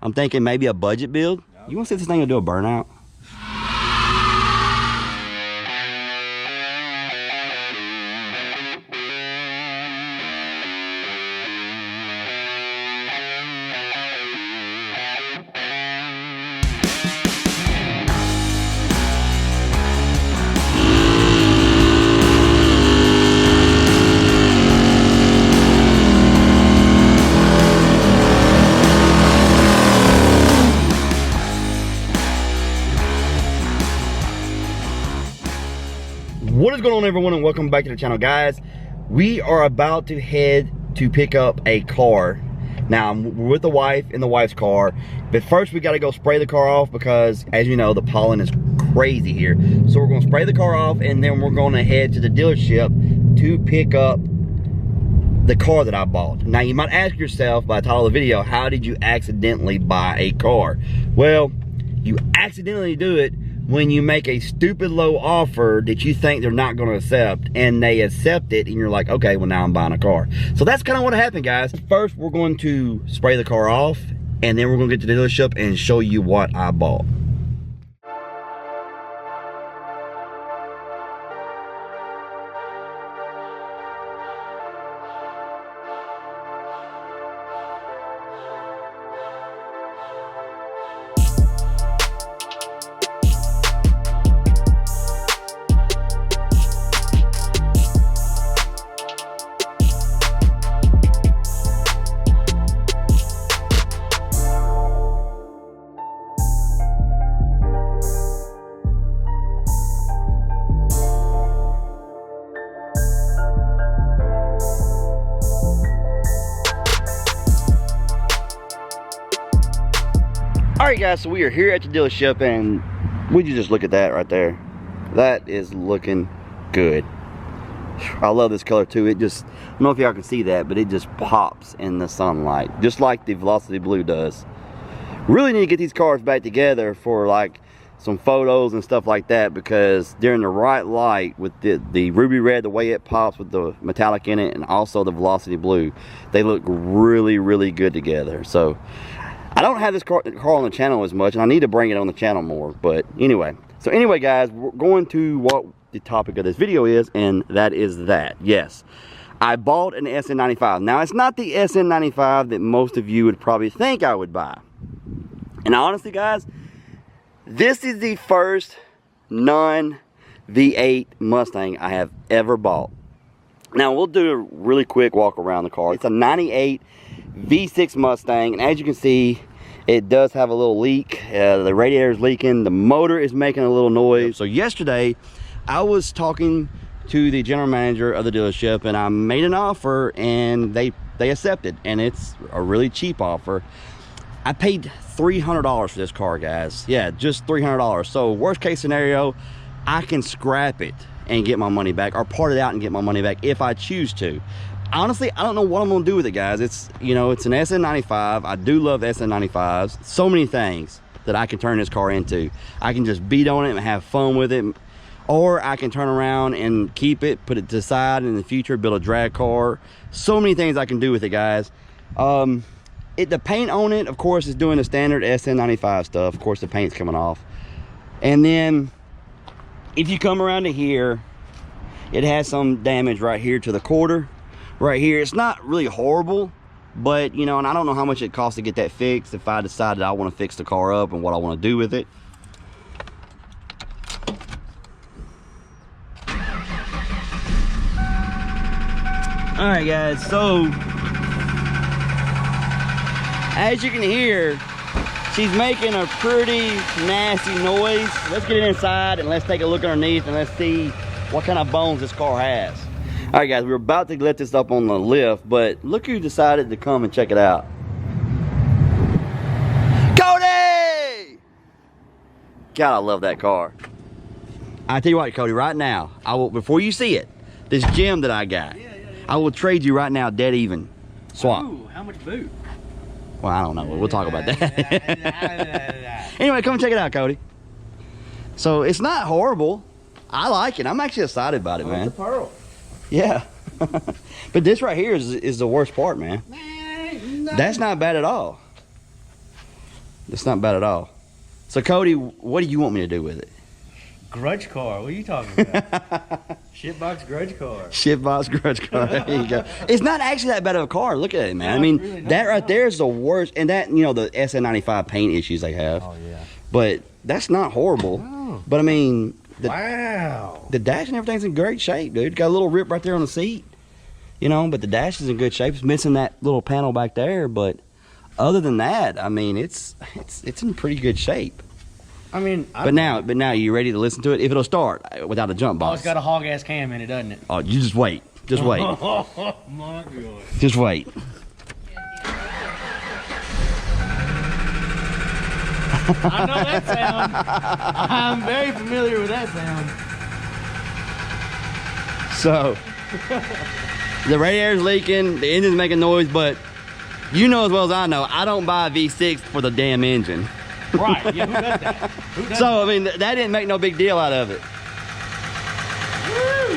I'm thinking maybe a budget build. You want to see if this thing will do a burnout? What is going on, everyone, and welcome back to the channel, guys. We are about to head to pick up a car. Now, we're with the wife in the wife's car, but first we got to go spray the car off because, as you know, the pollen is crazy here. So we're going to spray the car off, and then we're going to head to the dealership to pick up the car that I bought. Now, you might ask yourself by the title of the video, how did you accidentally buy a car? Well, you accidentally do it when you make a stupid low offer that you think they're not going to accept, and they accept it, and you're like, okay, well, now I'm buying a car. So that's kind of what happened, guys. First, we're going to spray the car off, and then we're going to get to the dealership and show you what I bought. Alright guys, so we are here at the dealership, and would you just look at that right there? That is looking good. I love this color too. It just, I don't know if y'all can see that, but it just pops in the sunlight, just like the Velocity Blue does. Really need to get these cars back together for like some photos and stuff like that, because they're in the right light with the ruby red, the way it pops with the metallic in it, and also the Velocity Blue. They look really, really good together. So I don't have this car on the channel as much, and I need to bring it on the channel more, but anyway. So anyway, guys, we're going to what the topic of this video is, and that is that. Yes, I bought an SN95. Now, it's not the SN95 that most of you would probably think I would buy. And honestly, guys, this is the first non-V8 Mustang I have ever bought. Now, we'll do a really quick walk around the car. It's a 98 V6 Mustang, and as you can see, it does have a little leak. The radiator is leaking, the motor is making a little noise. So yesterday I was talking to the general manager of the dealership, and I made an offer, and they accepted, and it's a really cheap offer. I paid $300 for this car, guys. Yeah, just $300. So worst case scenario, I can scrap it and get my money back, or part it out and get my money back if I choose to. Honestly, I don't know what I'm gonna do with it, guys. It's, you know, it's an SN95. I do love SN95s. So many things that I can turn this car into. I can just beat on it and have fun with it, or I can turn around and keep it, put it to the side, and in the future build a drag car. So many things I can do with it, guys. The paint on it, of course, is doing the standard SN95 stuff. Of course, the paint's coming off. And then if you come around to here, it has some damage right here to the quarter. Right here, it's not really horrible, but you know, and I don't know how much it costs to get that fixed if I decided I want to fix the car up and what I want to do with it. All right, guys, so as you can hear, she's making a pretty nasty noise. Let's get it inside and let's take a look underneath and let's see what kind of bones this car has. All right, guys, we're about to let this up on the lift, but look who decided to come and check it out. Cody! God, I love that car. I tell you what, Cody, right now, I will, before you see it, this gem that I got, I will trade you right now dead even. Swap. Ooh, how much boot? Well, I don't know. We'll talk about that. Anyway, come check it out, Cody. So it's not horrible. I like it. I'm actually excited about it, man. It's a pearl. Yeah. But this right here is the worst part, man. Man, no. That's not bad at all. It's not bad at all. So Cody, what do you want me to do with it? Grudge car. What are you talking about? Shitbox grudge car. Shitbox grudge car. There you go. It's not actually that bad of a car. Look at it, man. No, I mean, really that right there is the worst. And that, you know, the SN95 paint issues they have. Oh yeah. But that's not horrible. No. But I mean, Wow. the dash and everything's in great shape, dude. Got a little rip right there on the seat. You know, but the dash is in good shape. It's missing that little panel back there, but other than that, I mean, it's in pretty good shape. I mean, But now, you ready to listen to it? If it'll start without a jump Oh, box. it's got a hog ass cam in it, doesn't it? Oh, you just wait. Just wait. Oh my god. Just wait. I know that sound. I'm very familiar with that sound. So, the radiator's leaking, the engine's making noise, but you know as well as I know, I don't buy a V6 for the damn engine. Right, yeah, who does that? Who does So, I mean, that didn't make no big deal out of it. Woo!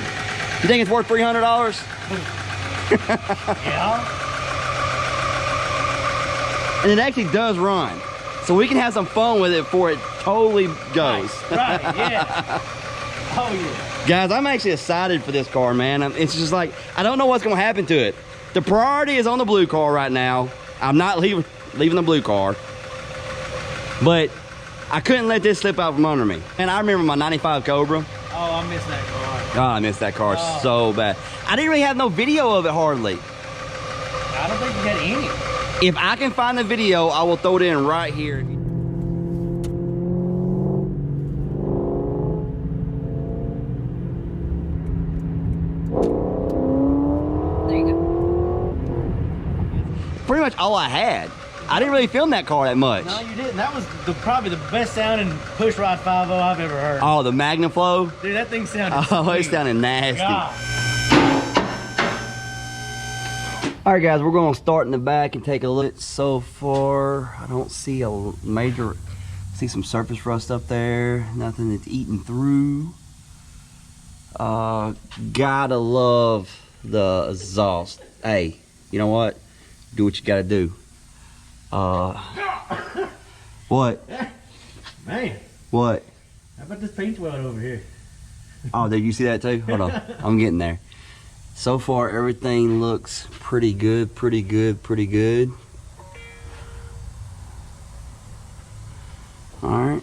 You think it's worth $300? Yeah. And it actually does run. So we can have some fun with it before it totally goes. Right, yeah. Oh yeah. Guys, I'm actually excited for this car, man. It's just like, I don't know what's gonna happen to it. The priority is on the blue car right now. I'm not leaving the blue car. But I couldn't let this slip out from under me. And I remember my 95 Cobra. Oh, I miss that car. Oh, I missed that car so bad. I didn't really have no video of it hardly. I don't think you had any. If I can find the video, I will throw it in right here. There you go. Pretty much all I had. I didn't really film that car that much. No, you didn't. That was probably the best sounding pushrod 5.0 I've ever heard. Oh, the Magnaflow? Dude, that thing sounded Oh, it sweet. sounded nasty. God. All right, guys, we're going to start in the back and take a look. So far, I don't see a major, see some surface rust up there. Nothing that's eaten through. Gotta love the exhaust. Hey, you know what? Do what you gotta do. What? Man, What? how about this paint weld over here? Oh, did you see that too? Hold on, I'm getting there. So far, everything looks pretty good, pretty good, pretty good. All right.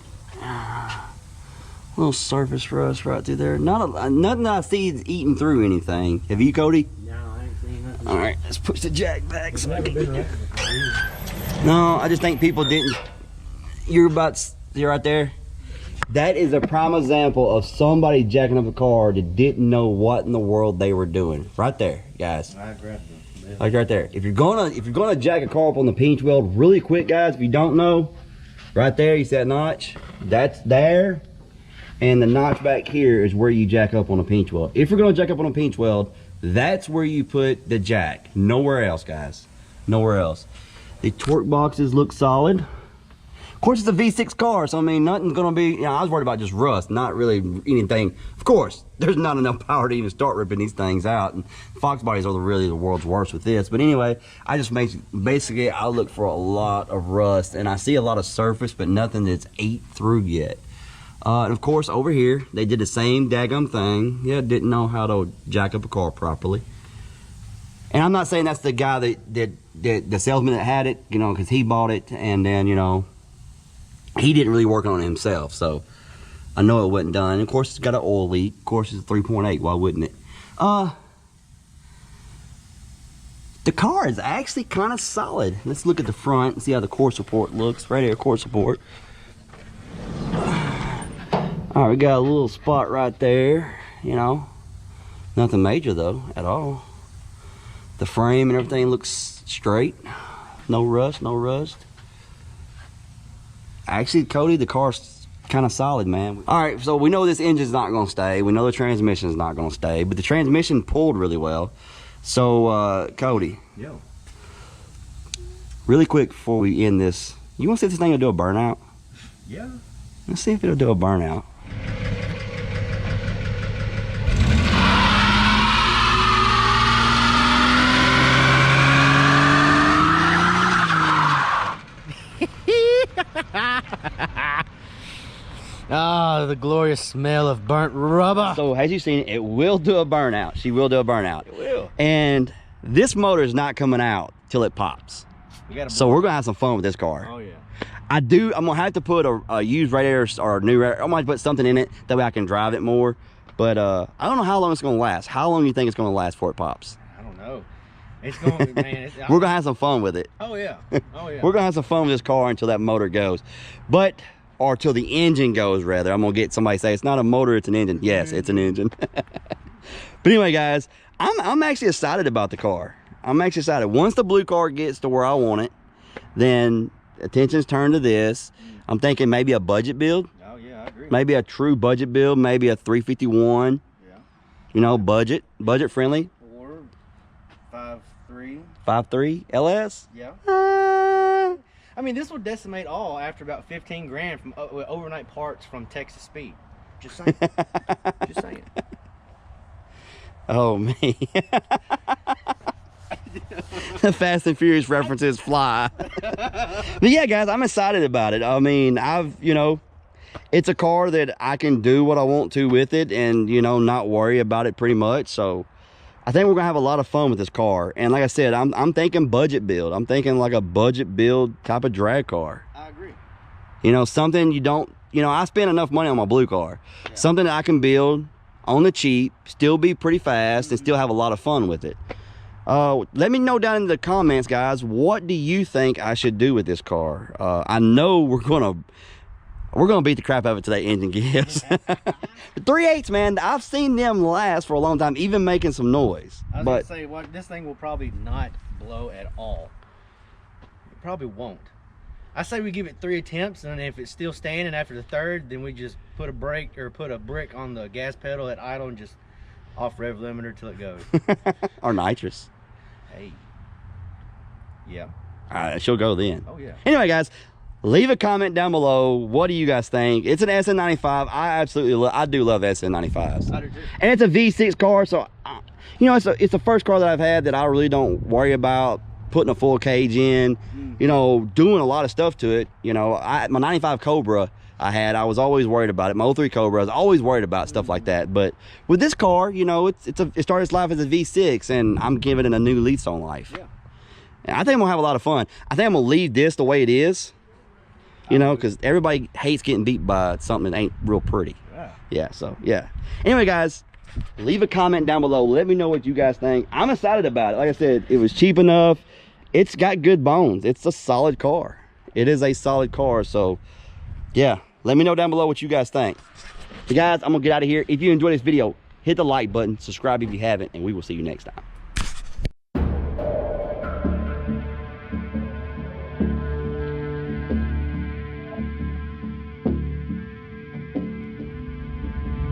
Little surface rust right through there. Nothing I see is eating through anything. Have you, Cody? No, I ain't seen nothing. All right, let's push the jack back. So I can... No, I just think people didn't. You're right there. That is a prime example of somebody jacking up a car that didn't know what in the world they were doing. Right there, guys. I grabbed them. Like right there. If you're gonna jack a car up on the pinch weld really quick, guys, if you don't know, right there, you see that notch? That's there. And the notch back here is where you jack up on a pinch weld. If you're gonna jack up on a pinch weld, that's where you put the jack. Nowhere else, guys. Nowhere else. The torque boxes look solid. Of course, it's a V6 car, so I mean, nothing's gonna be, you know, I was worried about just rust, not really anything. Of course, there's not enough power to even start ripping these things out, and Fox bodies are really the world's worst with this. But anyway, I just basically, I look for a lot of rust, and I see a lot of surface, but nothing that's ate through yet. And of course, over here, they did the same daggum thing. Yeah, didn't know how to jack up a car properly. And I'm not saying that's the guy that the salesman that had it, you know, because he bought it, and then, you know, he didn't really work on it himself, so I know it wasn't done. And of course, it's got an oil leak. Of course, it's 3.8. Why wouldn't it? The car is actually kind of solid. Let's look at the front and see how the core support looks. Right here, core support. All right, we got a little spot right there. You know, nothing major though at all. The frame and everything looks straight. No rust, no rust. Actually, Cody, the car's kind of solid, man. All right, so we know this engine's not gonna stay. We know the transmission's not gonna stay, but the transmission pulled really well. So, Cody. Yo. Really quick before we end this, you wanna see if this thing will do a burnout? Yeah. Let's see if it'll do a burnout. Ah, the glorious smell of burnt rubber. So as you've seen, it will do a burnout. She will do a burnout. It will. And this motor is not coming out till it pops. So we're gonna have some fun with this car. Oh yeah. I'm gonna have to put a used radiator or a new radiator. I might put something in it that way I can drive it more. But I don't know how long it's gonna last. How long do you think it's gonna last before it pops? I don't know. It's going to, man. We're gonna have some fun with it. Oh yeah. Oh yeah. We're gonna have some fun with this car until that motor goes. Or till the engine goes, rather. I'm gonna get somebody to say it's not a motor, it's an engine. Yes, it's an engine. But anyway, guys, I'm actually excited about the car. I'm actually excited. Once the blue car gets to where I want it, then attention's turned to this. I'm thinking maybe a budget build. Oh yeah, I agree. Maybe a true budget build, maybe a 351. Yeah. You know, budget friendly. Or 5.3. 5.3 LS. Yeah. I mean, this will decimate all after about 15 grand from overnight parts from Texas Speed. Just saying. Just saying. Oh man. The Fast and Furious references fly. But yeah, guys, I'm excited about it. I mean, it's a car that I can do what I want to with it and, not worry about it pretty much. So I think we're gonna have a lot of fun with this car. And like I said, I'm thinking budget build. I'm thinking like a budget build type of drag car. I agree. Something you don't, I spend enough money on my blue car. Yeah. Something that I can build on the cheap, still be pretty fast, and still have a lot of fun with it. Let me know down in the comments, guys, what do you think I should do with this car? I know we're gonna beat the crap out of it today, engine gives. The 3.8s, man, I've seen them last for a long time, even making some noise. I was gonna say, well, this thing will probably not blow at all. It probably won't. I say we give it 3 attempts, and if it's still standing after the third, then we just put a brake or put a brick on the gas pedal at idle and just off rev limiter till it goes. Or nitrous. Hey. Yeah. All right, she'll go then. Oh yeah. Anyway, guys, leave a comment down below. What do you guys think? It's an SN95. I do love SN95s. I do too. And it's a V6 car, so it's the first car that I've had that I really don't worry about putting a full cage in. Doing a lot of stuff to it. My 95 Cobra I was always worried about it. My 03 Cobra, I was always worried about stuff like that. But with this car, it started its life as a V6, and I'm giving it a new lease on life. Yeah. And I think I'm gonna have a lot of fun. I think I'm gonna leave this the way it is. Because everybody hates getting beat by something that ain't real pretty. Yeah, so yeah. Anyway, guys, leave a comment down below. Let me know what you guys think. I'm excited about it. Like I said, it was cheap enough. It's got good bones. It's a solid car. It is a solid car. So yeah, let me know down below what you guys think. So guys, I'm gonna get out of here. If you enjoyed this video, hit the like button, subscribe if you haven't, and we will see you next time.